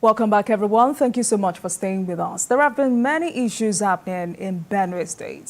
Welcome back, everyone. Thank you so much for staying with us. There have been many issues happening in Benue State.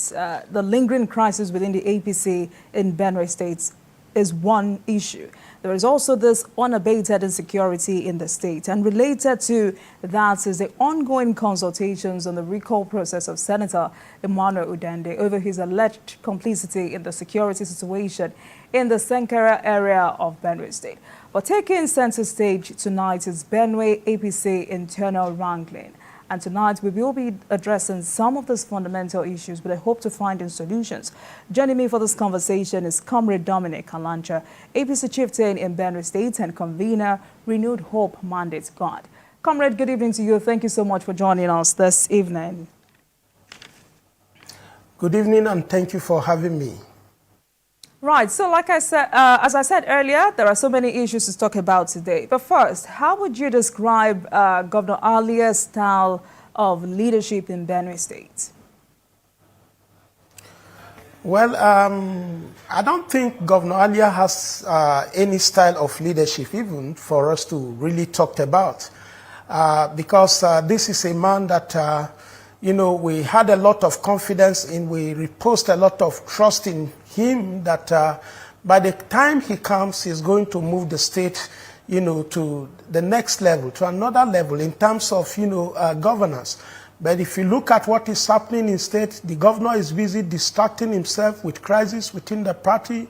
The lingering crisis within the APC in Benue State is one issue. There is also this unabated insecurity in the state. And related to that is the ongoing consultations on the recall process of Senator Emmanuel Udende over his alleged complicity in the security situation in the Senkera area of Benue State. But taking center stage tonight is Benue APC internal wrangling. And tonight we will be addressing some of these fundamental issues, but I hope to find solutions. Joining me for this conversation is Comrade Dominic Kalancha, APC chieftain in Benue State and convener, Renewed Hope Mandate God. Comrade, good evening to you. Thank you so much for joining us this evening. Good evening, and thank you for having me. Right, so like I said, as I said earlier, there are so many issues to talk about today. But first, how would you describe Governor Alia's style of leadership in Benue State? Well, I don't think Governor Alia has any style of leadership even for us to really talk about. Because this is a man that, we had a lot of confidence in, we reposed a lot of trust in him that by the time he comes, he's going to move the state, to the next level, to another level in terms of, governance. But if you look at what is happening in state, the governor is busy distracting himself with crisis within the party,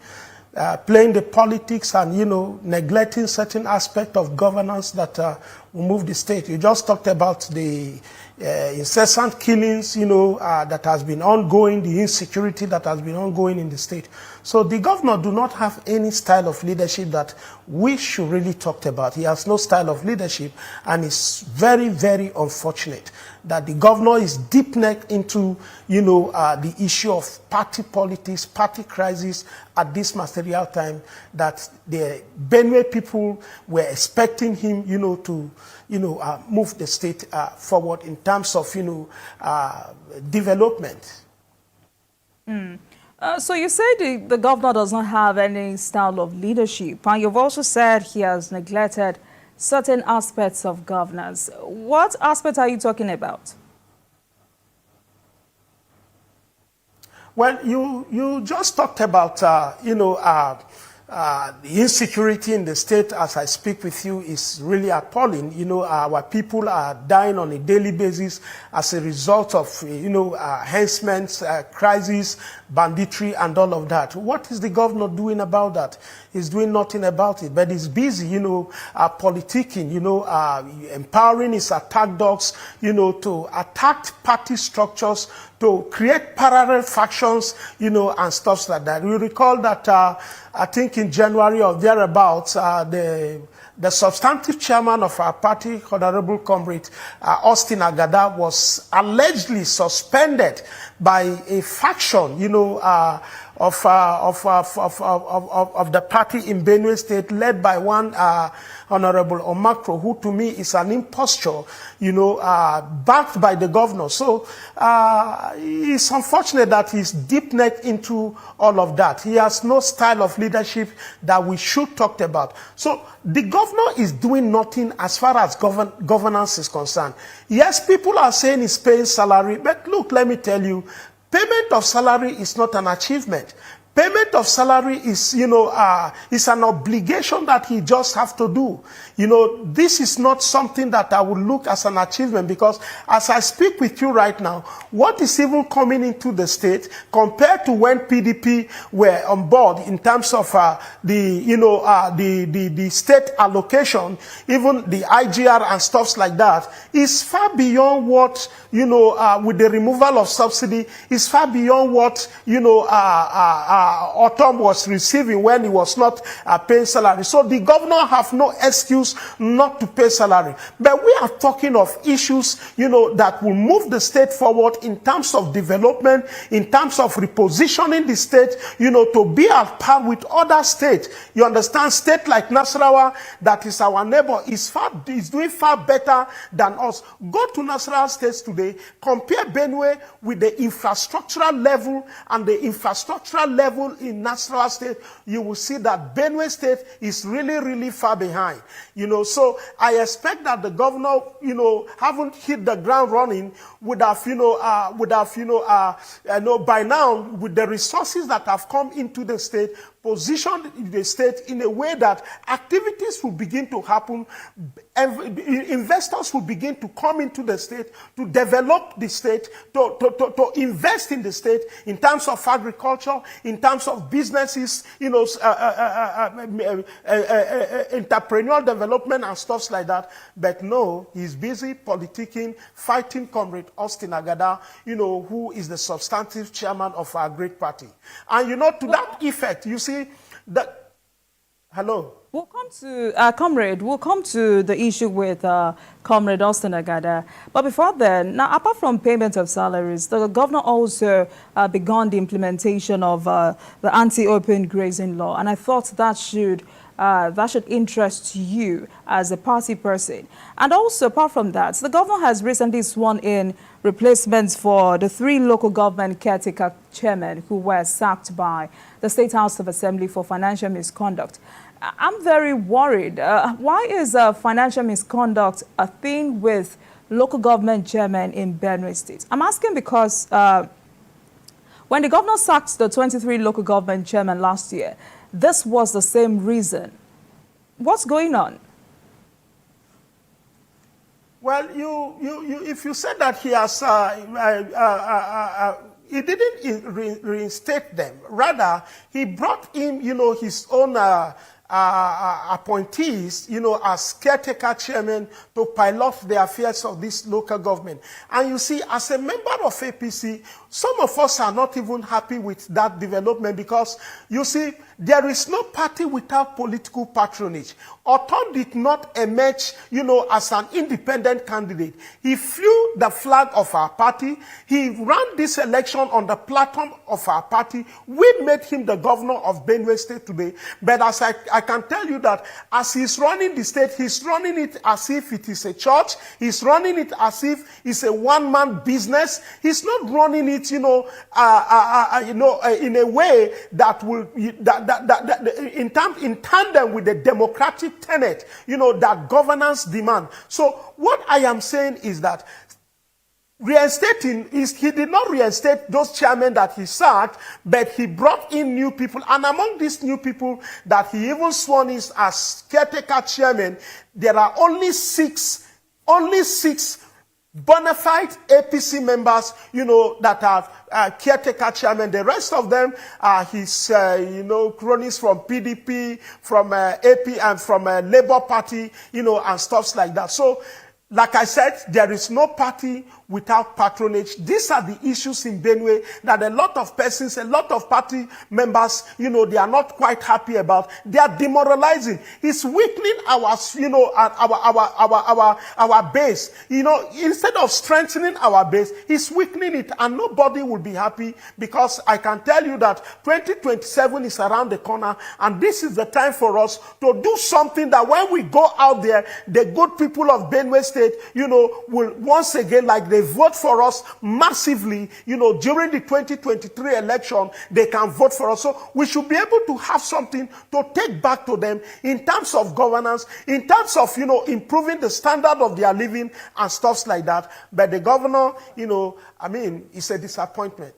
playing the politics and, neglecting certain aspects of governance that will move the state. You just talked about the incessant killings, that has been ongoing, the insecurity that has been ongoing in the state. So the governor do not have any style of leadership that we should really talk about. He has no style of leadership, and it's very, very unfortunate that the governor is deep neck into, the issue of party politics, party crisis at this material time, that the Benue people were expecting him, to move the state forward in terms of, development. So you say the governor does not have any style of leadership, and you've also said he has neglected certain aspects of governance. What aspects are you talking about? Well, you just talked about, the insecurity in the state as I speak with you is really appalling. Our people are dying on a daily basis as a result of, enhancements, crisis, banditry, and all of that. What is the governor doing about that? He's doing nothing about it, but he's busy, politicking, empowering his attack dogs, to attack party structures, to create parallel factions, and stuff like that. We recall that, I think in January or thereabouts, the substantive chairman of our party, Honorable Comrade Austin Agada, was allegedly suspended by a faction, of the party in Benue State, led by one Honorable Omakro, who to me is an imposture, backed by the governor. So it's unfortunate that he's deep neck into all of that. He has no style of leadership that we should talk about. So the governor is doing nothing as far as governance is concerned. Yes, people are saying he's paying salary, but look, let me tell you, payment of salary is not an achievement. Payment of salary is, is an obligation that he just have to do. This is not something that I would look as an achievement, because as I speak with you right now, what is even coming into the state compared to when PDP were on board in terms of the state allocation, even the IGR and stuffs like that, is far beyond what, with the removal of subsidy, is far beyond what, Autumn was receiving when he was not paying salary. So the governor have no excuse not to pay salary. But we are talking of issues, that will move the state forward in terms of development, in terms of repositioning the state, to be at par with other states. You understand, state like Nasarawa, that is our neighbor, is doing far better than us. Go to Nasarawa states today, compare Benue with the infrastructural level and the infrastructural level level in Nasarawa State, you will see that Benue State is really, really far behind. So I expect that the governor, haven't hit the ground running, would have, by now, with the resources that have come into the state, positioned the state in a way that activities will begin to happen, investors will begin to come into the state, to develop the state, to invest in the state in terms of agriculture, in terms of businesses, entrepreneurial development and stuff like that. But no, he's busy politicking, fighting Comrade Austin Agada, who is the substantive chairman of our great party. And to that effect, you see that. Hello. We'll come to, Comrade, we'll come to the issue with Comrade Austin Agada. But before then, now, apart from payment of salaries, the governor also began the implementation of the anti-open grazing law. And I thought that should interest you as a party person. And also, apart from that, the governor has recently sworn in replacements for the 3 local government caretaker chairmen who were sacked by the State House of Assembly for financial misconduct. I'm very worried. Why is financial misconduct a thing with local government chairmen in Benue State? I'm asking because when the governor sacked the 23 local government chairmen last year, this was the same reason. What's going on? Well, if you said that he has, he didn't reinstate them. Rather, he brought in, his own appointees, as caretaker chairman to pilot the affairs of this local government. And you see, as a member of APC, some of us are not even happy with that development because, you see, there is no party without political patronage. Oton did not emerge, as an independent candidate. He flew the flag of our party. He ran this election on the platform of our party. We made him the governor of Benue State today. But as I can tell you that as he's running the state, he's running it as if it is a church. He's running it as if it's a one-man business. He's not running it, in a way that will, in tandem with the democratic tenet, that governance demand. So what I am saying is that reinstating he did not reinstate those chairmen that he sacked, but he brought in new people. And among these new people that he even sworn in as caretaker chairman, there are only six bona fide APC members, that are caretaker chairman. The rest of them are his, cronies from PDP, from AP, and from Labour Party, and stuff like that. So, like I said, there is no party without patronage. These are the issues in Benue that a lot of persons, a lot of party members, they are not quite happy about. They are demoralizing. It's weakening our base. Instead of strengthening our base, it's weakening it, and nobody will be happy because I can tell you that 2027 is around the corner, and this is the time for us to do something that when we go out there, the good people of Benue State, will once again, like they vote for us massively, during the 2023 election, they can vote for us. So we should be able to have something to take back to them in terms of governance, in terms of, improving the standard of their living and stuff like that. But the governor, it's a disappointment.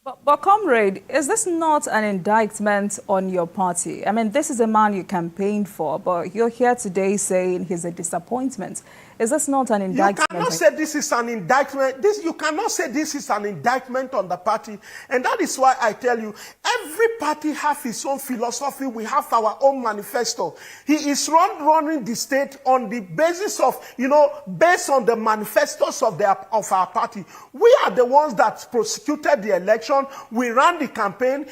But comrade, is this not an indictment on your party? I mean, this is a man you campaigned for, but you're here today saying he's a disappointment. Is this not an indictment? You cannot say this is an indictment. You cannot say this is an indictment on the party. And that is why I tell you, every party has its own philosophy. We have our own manifesto. He is running the state on the basis of, based on the manifestos of our party. We are the ones that prosecuted the election. We ran the campaign.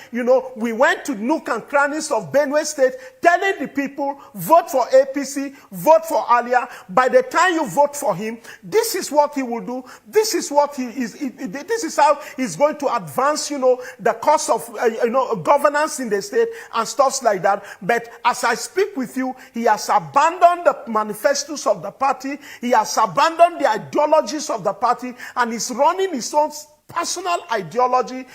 We went to nook and crannies of Benue State telling the people, vote for APC, vote for Alia. By the time you vote for him, this is what he will do. This is what this is how he's going to advance, the cause of, governance in the state and stuff like that. But as I speak with you, he has abandoned the manifestos of the party. He has abandoned the ideologies of the party, and he's running his own personal ideology,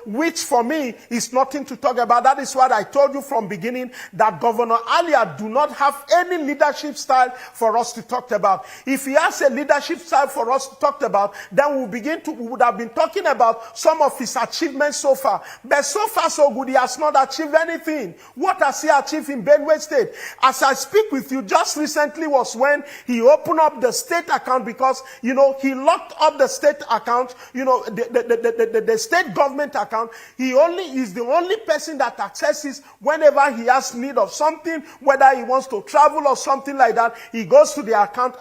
which for me is nothing to talk about. That is what I told you from beginning, that Governor Alia do not have any leadership style for us to talk about. If he has a leadership style for us to talk about, then we would have been talking about some of his achievements so far. But so far so good, he has not achieved anything. What has he achieved in Benue State? As I speak with you, just recently was when he opened up the state account, because, he locked up the state account, the state government account. He is the only person that accesses whenever he has need of something, whether he wants to travel or something like that. He goes to the account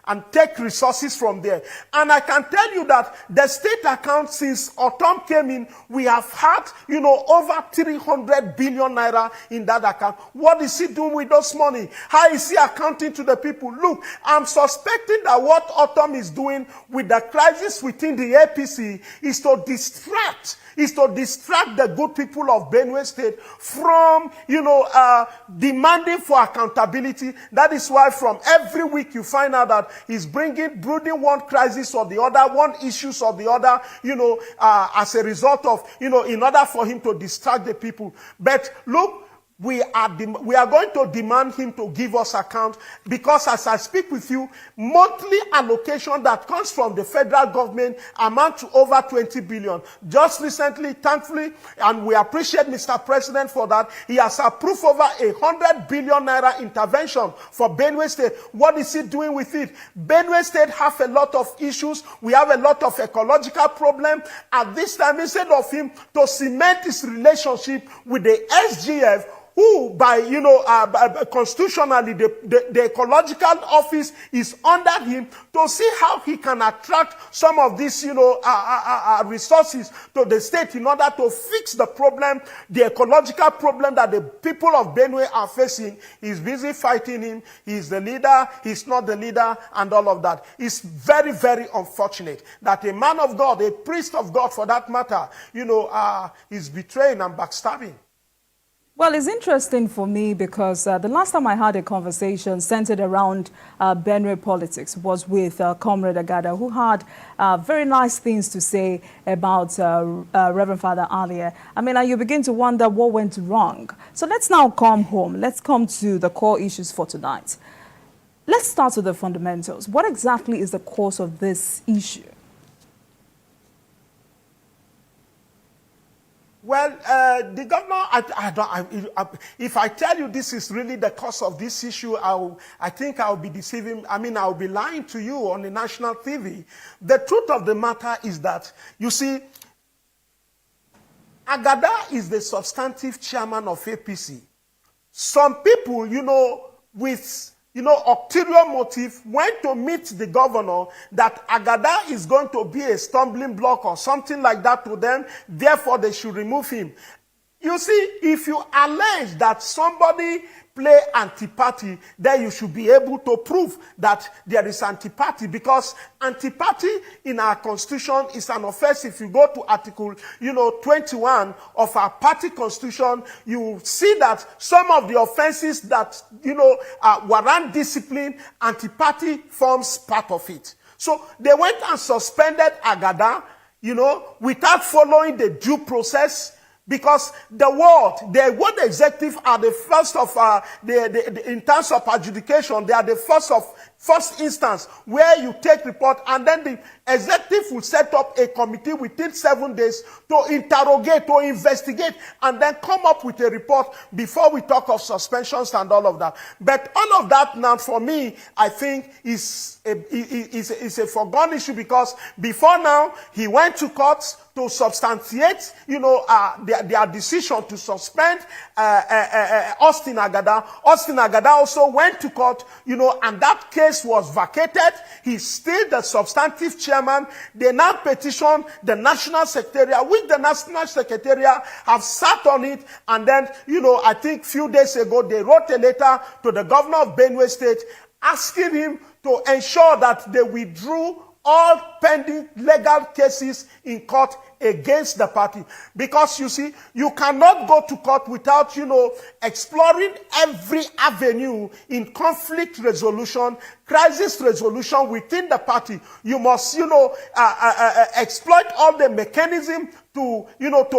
and take resources from there. And I can tell you that the state account, since Autumn came in, we have had, over 300 billion naira in that account. What is he doing with those money? How is he accounting to the people? Look, I'm suspecting that what Autumn is doing with the crisis within the APC is to distract the good people of Benue State from, demanding for accountability. That is why from every week you find out that he's brooding one crisis or the other, one issues or the other, as a result of, in order for him to distract the people. But look, we are going to demand him to give us account, because as I speak with you, monthly allocation that comes from the federal government amount to over 20 billion. Just recently, thankfully, and we appreciate Mr. President for that, he has approved over 100 billion naira intervention for Benue State. What is he doing with it? Benue State have a lot of issues. We have a lot of ecological problem. At this time, instead of him to cement his relationship with the SGF, who constitutionally the ecological office is under him, to see how he can attract some of these resources to the state in order to fix the problem, the ecological problem that the people of Benue are facing. He's busy fighting him. He's the leader, he's not the leader, and all of that. It's very, very unfortunate that a man of God, a priest of God for that matter, is betraying and backstabbing. Well, it's interesting for me because the last time I had a conversation centered around Benue politics was with Comrade Agada, who had very nice things to say about Reverend Father Alia. I mean, and you begin to wonder what went wrong. So let's now come home. Let's come to the core issues for tonight. Let's start with the fundamentals. What exactly is the cause of this issue? Well, the governor, if I tell you this is really the cause of this issue, I think I'll be deceiving. I mean, I'll be lying to you on the national TV. The truth of the matter is that, you see, Agada is the substantive chairman of APC. Some people, with ulterior motive, went to meet the governor that Agada is going to be a stumbling block or something like that to them, therefore they should remove him. You see, if you allege that somebody play anti-party, then you should be able to prove that there is anti-party, because anti-party in our constitution is an offense. If you go to Article 21 of our party constitution, you will see that some of the offenses that warrant discipline, anti-party forms part of it. So they went and suspended Agada, without following the due process. Because the world executive are the first of in terms of adjudication, they are the first instance where you take report, and then the executive will set up a committee within 7 days to interrogate, to investigate, and then come up with a report before we talk of suspensions and all of that. But all of that now, for me, I think is a foregone issue, because before now, he went to court to substantiate, their decision to suspend Austin Agada. Austin Agada also went to court, and that case was vacated. He's still the substantive chairman. They now petition the National Secretariat, which the National Secretariat have sat on it, and then, I think few days ago, they wrote a letter to the governor of Benue State asking him to ensure that they withdrew all pending legal cases in court against the party. Because you see, you cannot go to court without, exploring every avenue in conflict resolution, crisis resolution within the party. You must, exploit all the mechanism to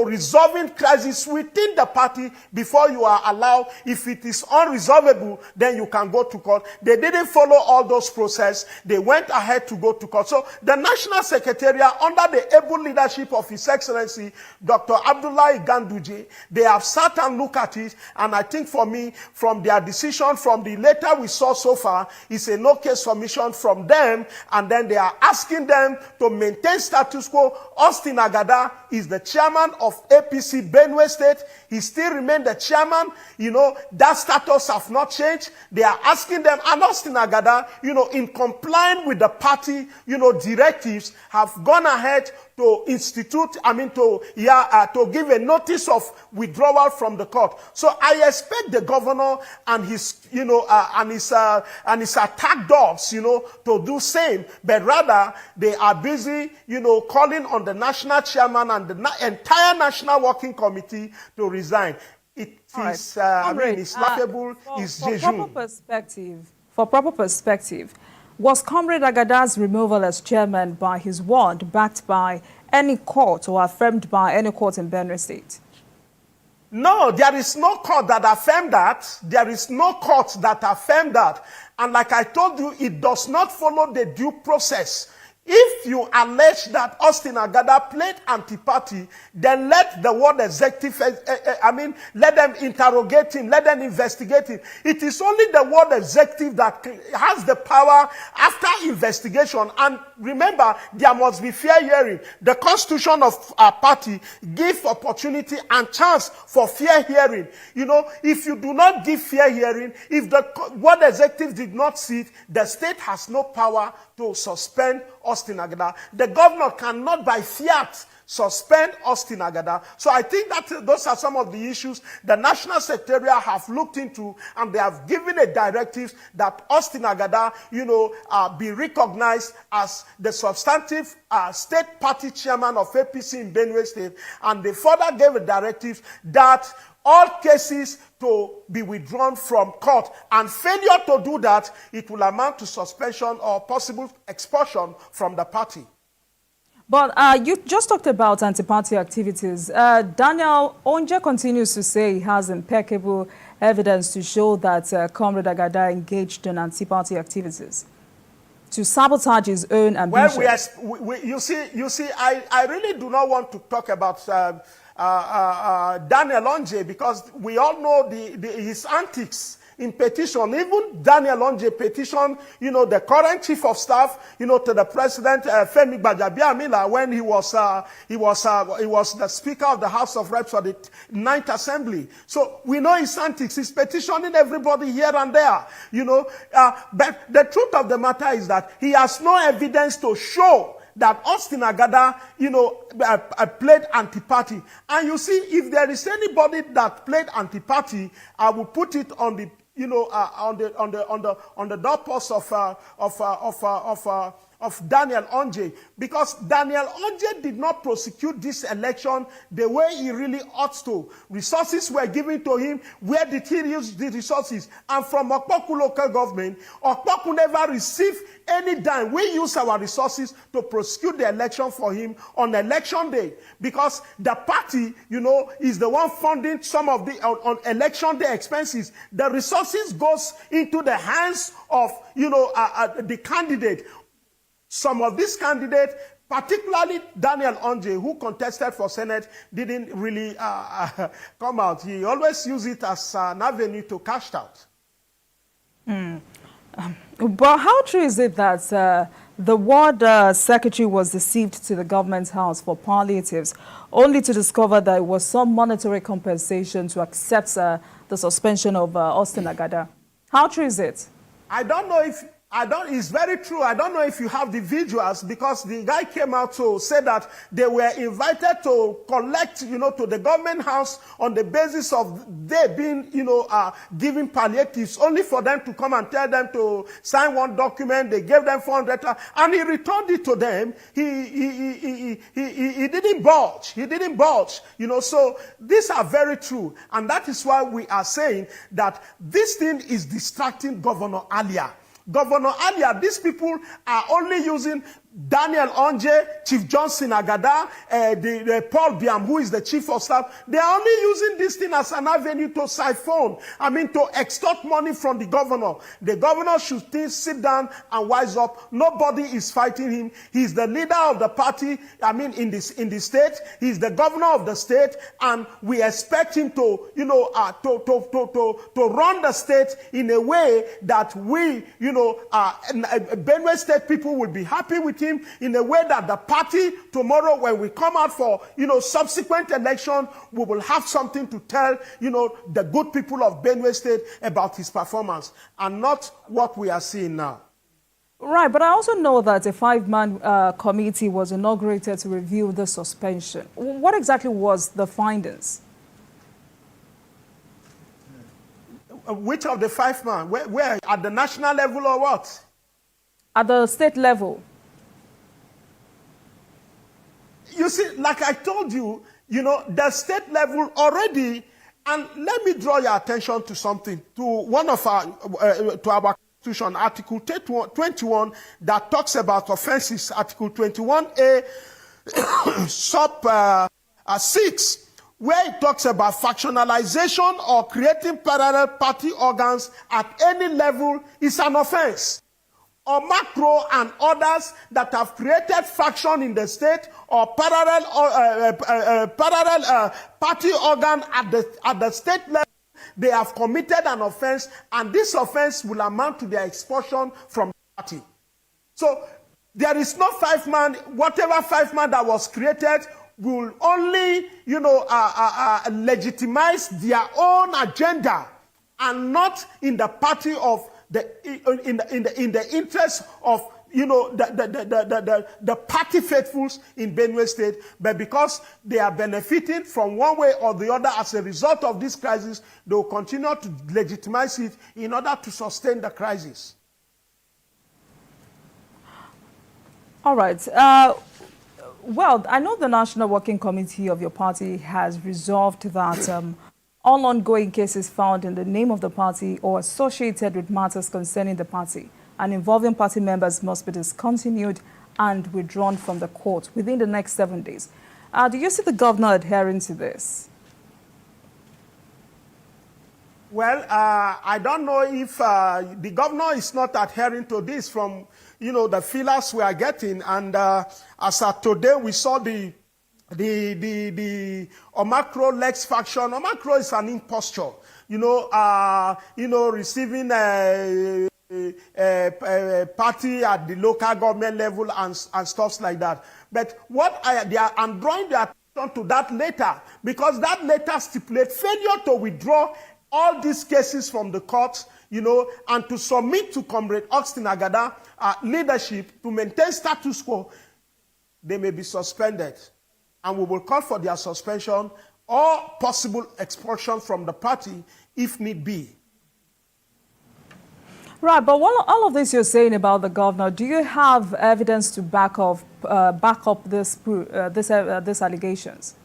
resolving crisis within the party before you are allowed. If it is unresolvable, then you can go to court. They didn't follow all those processes. They went ahead to go to court. So the National Secretariat, under the able leadership of His Excellency, Dr. Abdullahi Ganduje, they have sat and looked at it. And I think for me, from their decision, from the letter we saw so far, it's a no-case submission from them. And then they are asking them to maintain status quo. Austin Agada is the chairman of APC Benue State. He still remains the chairman. That status have not changed. They are asking them, and Austin Agada, in complying with the party, directives, have gone ahead to to give a notice of withdrawal from the court. So I expect the governor and his, and his attack dogs, to do same. But rather, they are busy, calling on the national chairman and the entire National Working Committee to resign. It is, it's laughable. It's For proper perspective, was Comrade Agada's removal as chairman by his ward backed by any court or affirmed by any court in Benue State? No, there is no court that affirmed that. There is no court that affirmed that. And like I told you, it does not follow the due process. If you allege that Austin Agada played anti-party, then let the ward executive, let them interrogate him, let them investigate him. It is only the ward executive that has the power after investigation. And remember, there must be fair hearing. The constitution of our party gives opportunity and chance for fair hearing. If you do not give fair hearing, if the ward executive did not sit, the state has no power to suspend Austin Agada. The governor cannot by fiat suspend Austin Agada. So I think that those are some of the issues the National Secretariat have looked into, and they have given a directive that Austin Agada, be recognized as the substantive state party chairman of APC in Benue State. And they further gave a directive that all cases to be withdrawn from court, and failure to do that, it will amount to suspension or possible expulsion from the party. But you just talked about anti-party activities. Daniel Onje continues to say he has impeccable evidence to show that Comrade Agada engaged in anti-party activities to sabotage his own ambition. Well, you see, I really do not want to talk about Daniel Onje, because we all know his antics in petition. Even Daniel Onje petitioned, the current chief of staff, to the president, Femi Gbajabiamila, when he was the speaker of the House of Reps for the 9th Assembly. So we know his antics. He's petitioning everybody here and there, but the truth of the matter is that he has no evidence to show that Austin Agada, played anti-party. And you see, if there is anybody that played anti-party, I will put it on the, on the doorpost of Daniel Onje, because Daniel Onje did not prosecute this election the way he really ought to. Resources were given to him. Where did he use the resources? And from Okpoku local government, Okpoku never received any dime. We use our resources to prosecute the election for him on election day, because the party, is the one funding some of the on election day expenses. The resources goes into the hands of, the candidate. Some of these candidates, particularly Daniel Onje, who contested for Senate, didn't really come out. He always used it as an avenue to cash out. But how true is it that the ward secretary was deceived to the government house for palliatives, only to discover that it was some monetary compensation to accept the suspension of Austin Agada? How true is it? It's very true. I don't know if you have the visuals, because the guy came out to say that they were invited to collect, to the government house on the basis of they being, giving palliatives, only for them to come and tell them to sign one document. They gave them 400, and he returned it to them. He didn't budge. He didn't budge. So these are very true, and that is why we are saying that this thing is distracting Governor Alia. Governor Alia, these people are only using Daniel Onje, Chief Johnson Agada, the Paul Biam, who is the chief of staff. They are only using this thing as an avenue to siphon, to extort money from the governor. The governor should still sit down and wise up. Nobody is fighting him. He's the leader of the party, in the state. He's the governor of the state, and we expect him to, to run the state in a way that we, Benue State people will be happy with him, in a way that the party tomorrow, when we come out for, subsequent election, we will have something to tell, the good people of Benue State about his performance, and not what we are seeing now. Right, but I also know that a 5-man committee was inaugurated to review the suspension. What exactly was the findings? Which of the 5 men? Where? At the national level or what? At the state level. You see, like I told you, the state level already, and let me draw your attention to something, to one of our, to our Constitution, Article 21, that talks about offenses, Article 21A, sub 6, where it talks about factionalization or creating parallel party organs at any level is an offense. Or macro and others that have created faction in the state or parallel party organ at the state level, they have committed an offense, and this offense will amount to their expulsion from the party. So there is no 5-man, whatever 5-man that was created will only, legitimize their own agenda, and not in the party of in the interest of the party faithfuls in Benue State, but because they are benefiting from one way or the other as a result of this crisis, they will continue to legitimize it in order to sustain the crisis. All right. Well, I know the National Working Committee of your party has resolved that all ongoing cases found in the name of the party or associated with matters concerning the party and involving party members must be discontinued and withdrawn from the court within the next 7 days. Do you see the governor adhering to this? Well, I don't know if the governor is not adhering to this from, the feelers we are getting. And as of today, we saw the Omacro Lex faction. Omacro is an imposture, receiving a party at the local government level and stuff like that. But I'm drawing the attention to that later, because that later stipulates failure to withdraw all these cases from the courts, and to submit to Comrade Austin Agada leadership to maintain status quo. They may be suspended, and we will call for their suspension or possible expulsion from the party if need be. Right, but all of this you're saying about the governor, do you have evidence to back up these allegations?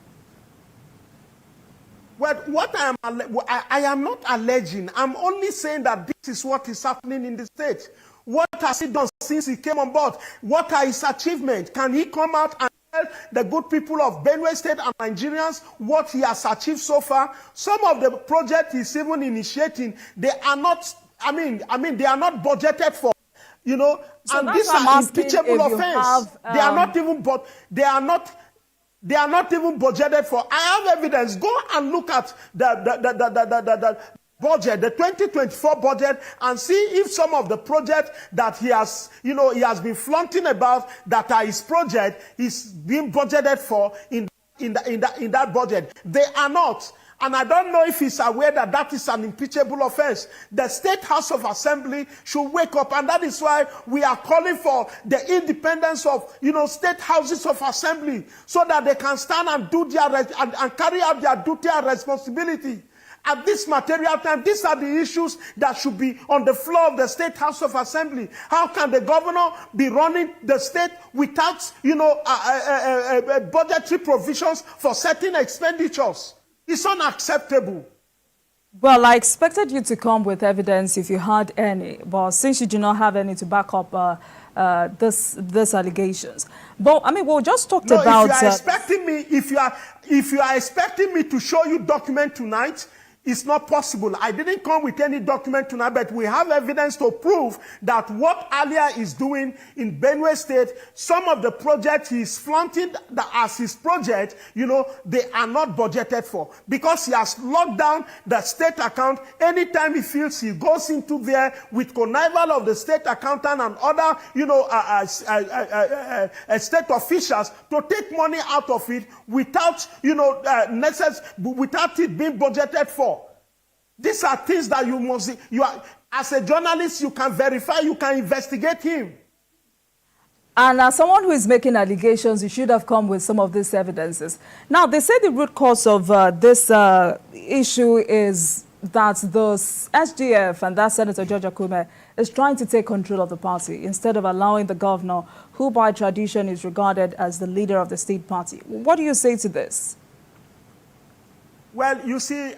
Well, I am not alleging. I'm only saying that this is what is happening in the state. What has he done since he came on board? What are his achievements? Can he come out and tell the good people of Benue State and Nigerians what he has achieved so far? Some of the projects he's even initiating, they are not, they are not budgeted for. So and these are impeachable offenses. They are not even, they are not even budgeted for. I have evidence. Go and look at the budget, the 2024 budget, and see if some of the projects that he has, he has been flaunting about that are his project is being budgeted for in that budget. They are not. And I don't know if he's aware that that is an impeachable offense. The State House of Assembly should wake up, and that is why we are calling for the independence of, state houses of assembly, so that they can stand and do their and carry out their duty and responsibility. At this material time, these are the issues that should be on the floor of the State House of Assembly. How can the governor be running the state without, budgetary provisions for certain expenditures? It's unacceptable. Well, I expected you to come with evidence if you had any, but since you do not have any to back up this allegations. But I mean, we just talked about. If you are expecting me, if you are expecting me to show you document tonight, it's not possible. I didn't come with any document tonight, but we have evidence to prove that what Alia is doing in Benue State, some of the projects he's flaunting as his project, you know, they are not budgeted for. Because he has locked down the state account. Anytime he feels he goes into there with connival of the state accountant and other, you know, state officials to take money out of it without, you know, without it being budgeted for. These are things that as a journalist, you can verify, you can investigate him. And as someone who is making allegations, you should have come with some of these evidences. Now, they say the root cause of this issue is that the SGF and that Senator George Akume is trying to take control of the party instead of allowing the governor, who by tradition is regarded as the leader of the state party. What do you say to this? Well, you see,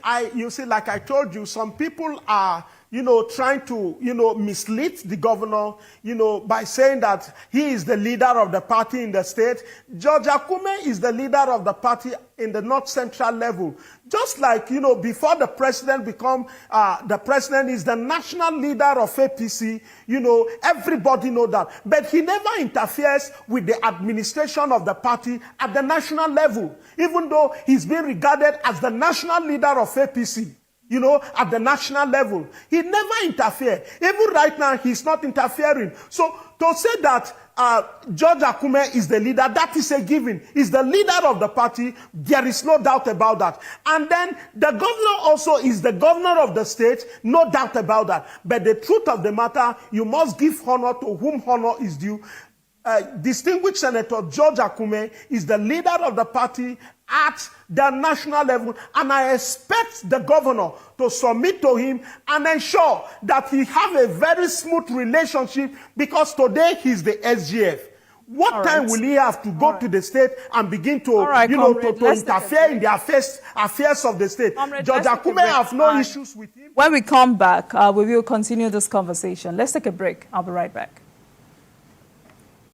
like I told you, some people are, you know, trying to, you know, mislead the governor, you know, by saying that he is the leader of the party in the state. George Akume is the leader of the party in the North Central level. Just like, you know, before the president the president is the national leader of APC, you know, everybody know that. But he never interferes with the administration of the party at the national level, even though he's being regarded as the national leader of APC. You know, at the national level. He never interfered. Even right now, he's not interfering. So, to say that George Akume is the leader, that is a given. He's the leader of the party. There is no doubt about that. And then, the governor also is the governor of the state. No doubt about that. But the truth of the matter, you must give honor to whom honor is due. Distinguished Senator George Akume is the leader of the party at the national level, and I expect the governor to submit to him and ensure that he have a very smooth relationship, because today he's the SGF. What time will he have to go to the state and begin to, you know, to interfere in the affairs of the state? George Akume have no issues with him. When we come back, we will continue this conversation. Let's take a break. I'll be right back.